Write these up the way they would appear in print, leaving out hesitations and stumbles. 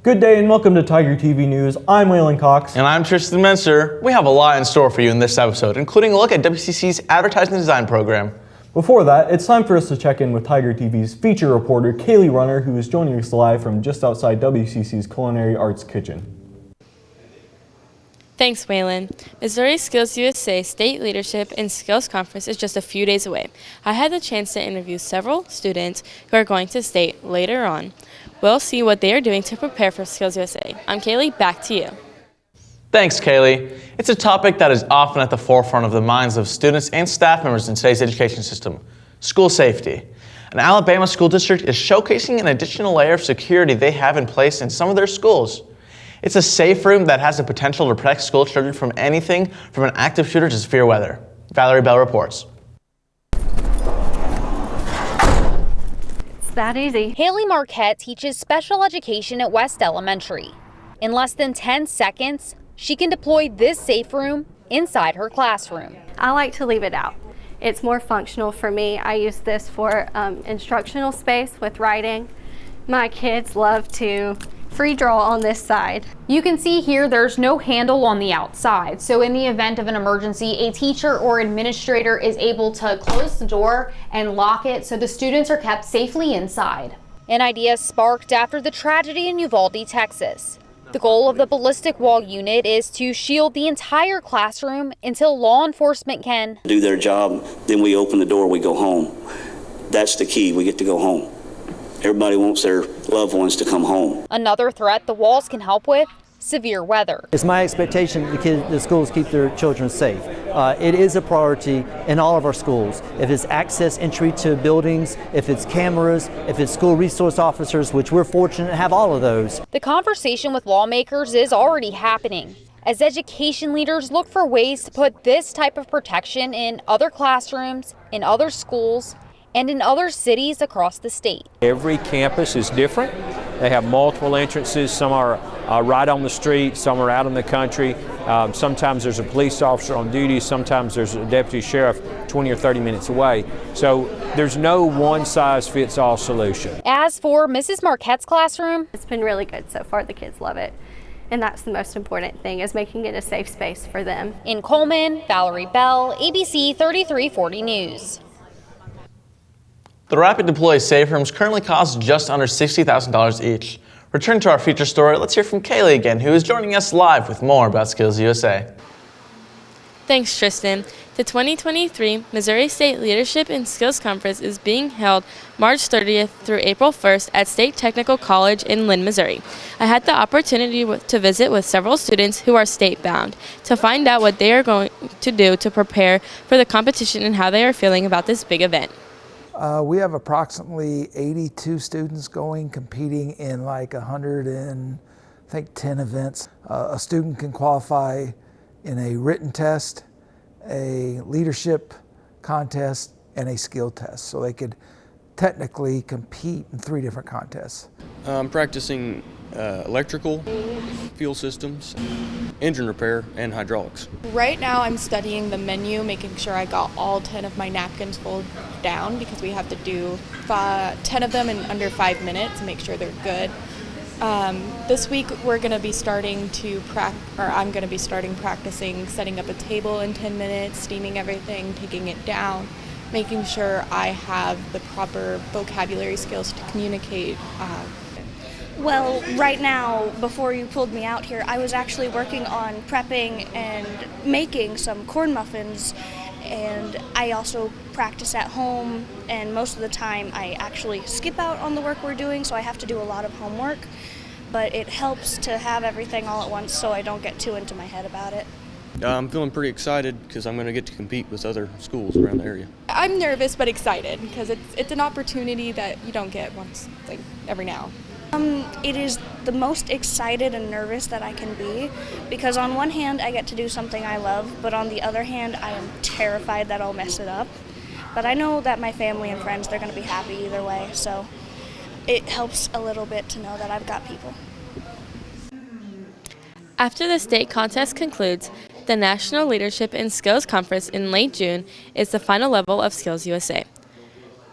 Good day and welcome to TigerTV News. I'm Waylon Cox. And I'm Tristan Menser. We have a lot in store for you in this episode, including a look at WCC's Advertising Design program. Before that, it's time for us to check in with TigerTV's feature reporter, Kaylee Runner, who is joining us live from just outside WCC's Culinary Arts Kitchen. Thanks, Waylon. Missouri SkillsUSA State Leadership and Skills Conference is just a few days away. I had the chance to interview several students who are going to state later on. We'll see what they are doing to prepare for SkillsUSA. I'm Kaylee, back to you. Thanks, Kaylee. It's a topic that is often at the forefront of the minds of students and staff members in today's education system: school safety. An Alabama school district is showcasing an additional layer of security they have in place in some of their schools. It's a safe room that has the potential to protect school children from anything from an active shooter to severe weather. Valerie Bell reports. That easy. Haley Marquette teaches special education at West Elementary. In less than 10 seconds, she can deploy this safe room inside her classroom. I like to leave it out. It's more functional for me. I use this for instructional space with writing. My kids love to free draw on this side. You can see here there's no handle on the outside, so in the event of an emergency, a teacher or administrator is able to close the door and lock it so the students are kept safely inside. An idea sparked after the tragedy in Uvalde, Texas. The goal of the ballistic wall unit is to shield the entire classroom until law enforcement can do their job. Then we open the door, we go home. That's the key, we get to go home. Everybody wants their loved ones to come home. Another threat the walls can help with: severe weather. It's my expectation the schools keep their children safe. It is a priority in all of our schools. If it's access entry to buildings, if it's cameras, if it's school resource officers, which we're fortunate to have all of those. The conversation with lawmakers is already happening as education leaders look for ways to put this type of protection in other classrooms, in other schools, and in other cities across the state. Every campus is different. They have multiple entrances. Some are right on the street, some are out in the country. Sometimes there's a police officer on duty, sometimes there's a deputy sheriff 20 or 30 minutes away. So there's no one-size-fits-all solution. As for Mrs. Marquette's classroom, it's been really good so far. The kids love it. And that's the most important thing, is making it a safe space for them. In Coleman, Valerie Bell, ABC 3340 News. The Rapid Deploy safe rooms currently cost just under $60,000 each. Return to our feature story, let's hear from Kaylee again, who is joining us live with more about SkillsUSA. Thanks, Tristan. The 2023 Missouri State Leadership and Skills Conference is being held March 30th through April 1st at State Technical College in Lynn, Missouri. I had the opportunity to visit with several students who are state-bound to find out what they are going to do to prepare for the competition and how they are feeling about this big event. We have approximately 82 students competing in like 10 events. A student can qualify in a written test, a leadership contest, and a skill test. So they could technically compete in 3 different contests. I'm practicing electrical, fuel systems, engine repair, and hydraulics. Right now I'm studying the menu, making sure I got all 10 of my napkins folded down because we have to do 10 of them in under 5 minutes and make sure they're good. This week we're going to be starting to I'm going to be starting practicing setting up a table in 10 minutes, steaming everything, taking it down, making sure I have the proper vocabulary skills to communicate. Well, right now, before you pulled me out here, I was actually working on prepping and making some corn muffins, and I also practice at home, and most of the time I actually skip out on the work we're doing, so I have to do a lot of homework, but it helps to have everything all at once so I don't get too into my head about it. I'm feeling pretty excited because I'm going to get to compete with other schools around the area. I'm nervous but excited because it's an opportunity that you don't get once, like every now. It is the most excited and nervous that I can be because on one hand I get to do something I love, but on the other hand I am terrified that I'll mess it up. But I know that my family and friends, they're going to be happy either way, so it helps a little bit to know that I've got people. After the state contest concludes, the National Leadership and Skills Conference in late June is the final level of SkillsUSA.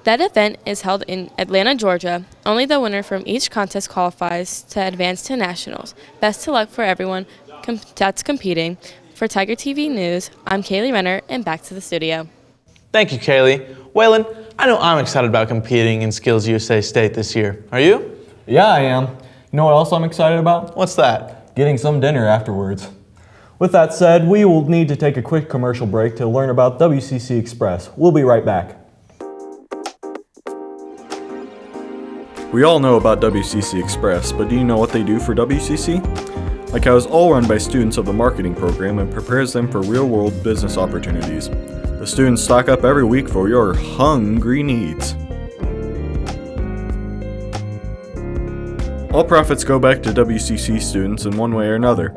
That event is held in Atlanta, Georgia. Only the winner from each contest qualifies to advance to nationals. Best of luck for everyone that's competing. For Tiger TV News, I'm Kaylee Renner, and back to the studio. Thank you, Kaylee. Waylon, I know I'm excited about competing in SkillsUSA State this year. Are you? Yeah, I am. You know what else I'm excited about? What's that? Getting some dinner afterwards. With that said, we will need to take a quick commercial break to learn about WCC Express. We'll be right back. We all know about WCC Express, but do you know what they do for WCC? Like how it's all run by students of the marketing program and prepares them for real-world business opportunities. The students stock up every week for your hungry needs. All profits go back to WCC students in one way or another.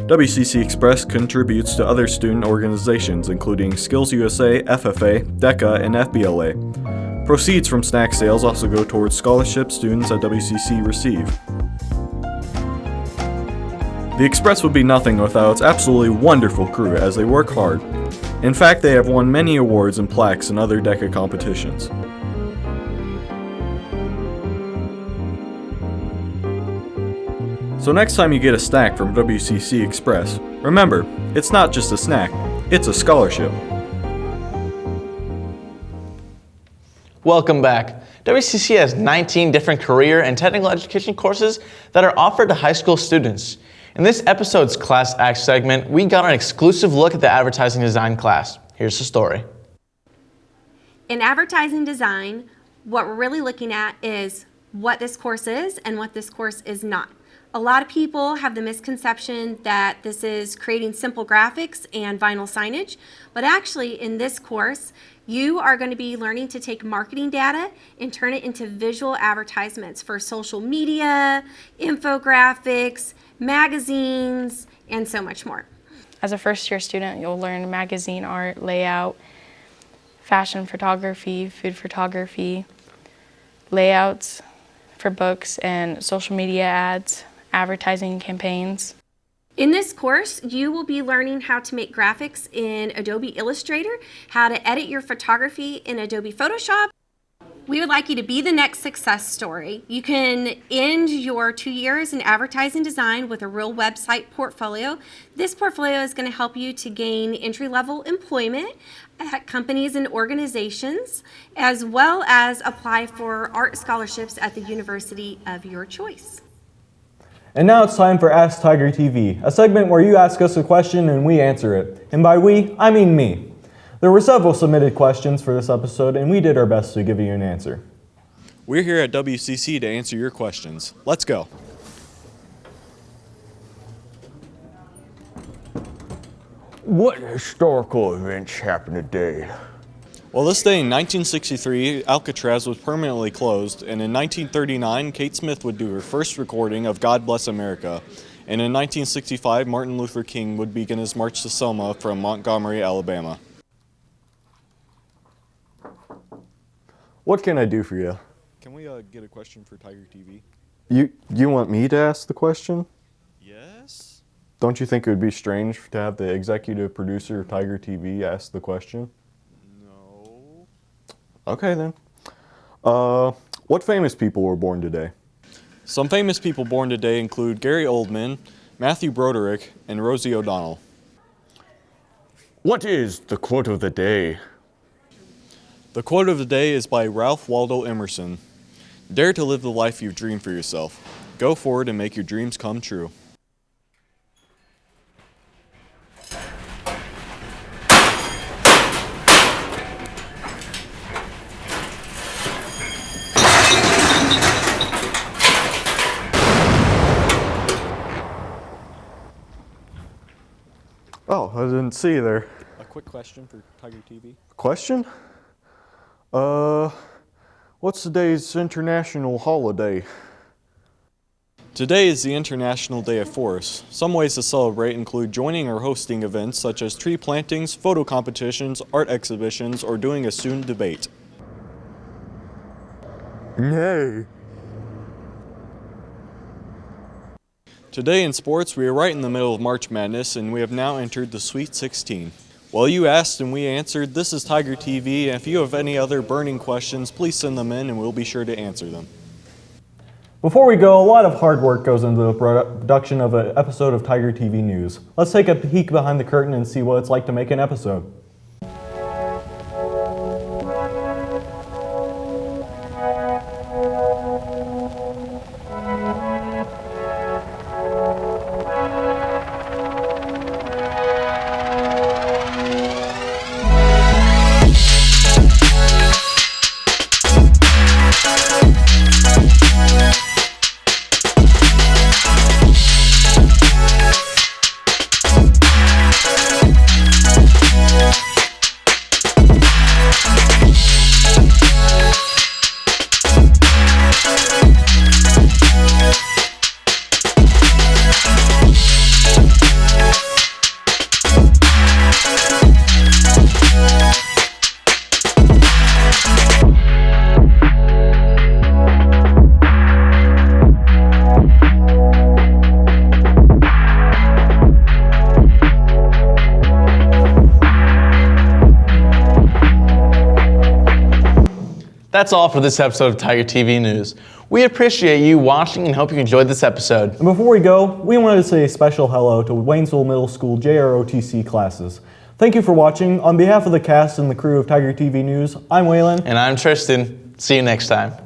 WCC Express contributes to other student organizations including SkillsUSA, FFA, DECA, and FBLA. Proceeds from snack sales also go towards scholarships students at WCC receive. The Express would be nothing without its absolutely wonderful crew as they work hard. In fact, they have won many awards and plaques in other DECA competitions. So next time you get a snack from WCC Express, remember, it's not just a snack, it's a scholarship. Welcome back. WCC has 19 different career and technical education courses that are offered to high school students. In this episode's Class Act segment, we got an exclusive look at the advertising design class. Here's the story. In advertising design, what we're really looking at is what this course is and what this course is not. A lot of people have the misconception that this is creating simple graphics and vinyl signage, but actually in this course, you are going to be learning to take marketing data and turn it into visual advertisements for social media, infographics, magazines, and so much more. As a first-year student, you'll learn magazine art, layout, fashion photography, food photography, layouts for books and social media ads, advertising campaigns. In this course, you will be learning how to make graphics in Adobe Illustrator, how to edit your photography in Adobe Photoshop. We would like you to be the next success story. You can end your 2 years in advertising design with a real website portfolio. This portfolio is going to help you to gain entry-level employment at companies and organizations, as well as apply for art scholarships at the university of your choice. And now it's time for Ask Tiger TV, a segment where you ask us a question and we answer it. And by we, I mean me. There were several submitted questions for this episode and we did our best to give you an answer. We're here at WCC to answer your questions. Let's go. What historical events happened today? Well, this day in 1963, Alcatraz was permanently closed, and in 1939, Kate Smith would do her first recording of God Bless America. And in 1965, Martin Luther King would begin his march to Selma from Montgomery, Alabama. What can I do for you? Can we get a question for Tiger TV? You want me to ask the question? Yes? Don't you think it would be strange to have the executive producer of Tiger TV ask the question? No. Okay then. What famous people were born today? Some famous people born today include Gary Oldman, Matthew Broderick, and Rosie O'Donnell. What is the quote of the day? The quote of the day is by Ralph Waldo Emerson. Dare to live the life you've dreamed for yourself. Go forward and make your dreams come true. Oh, I didn't see there. A quick question for Tiger TV. Question? What's today's international holiday? Today is the International Day of Forests. Some ways to celebrate include joining or hosting events such as tree plantings, photo competitions, art exhibitions, or doing a student debate. Nay. Today in sports, we are right in the middle of March Madness, and we have now entered the Sweet 16. Well, you asked and we answered. This is Tiger TV, and if you have any other burning questions, please send them in and we'll be sure to answer them. Before we go, a lot of hard work goes into the production of an episode of Tiger TV News. Let's take a peek behind the curtain and see what it's like to make an episode. That's all for this episode of Tiger TV News. We appreciate you watching and hope you enjoyed this episode. And before we go, we wanted to say a special hello to Waynesville Middle School JROTC classes. Thank you for watching. On behalf of the cast and the crew of Tiger TV News, I'm Waylon. And I'm Tristan. See you next time.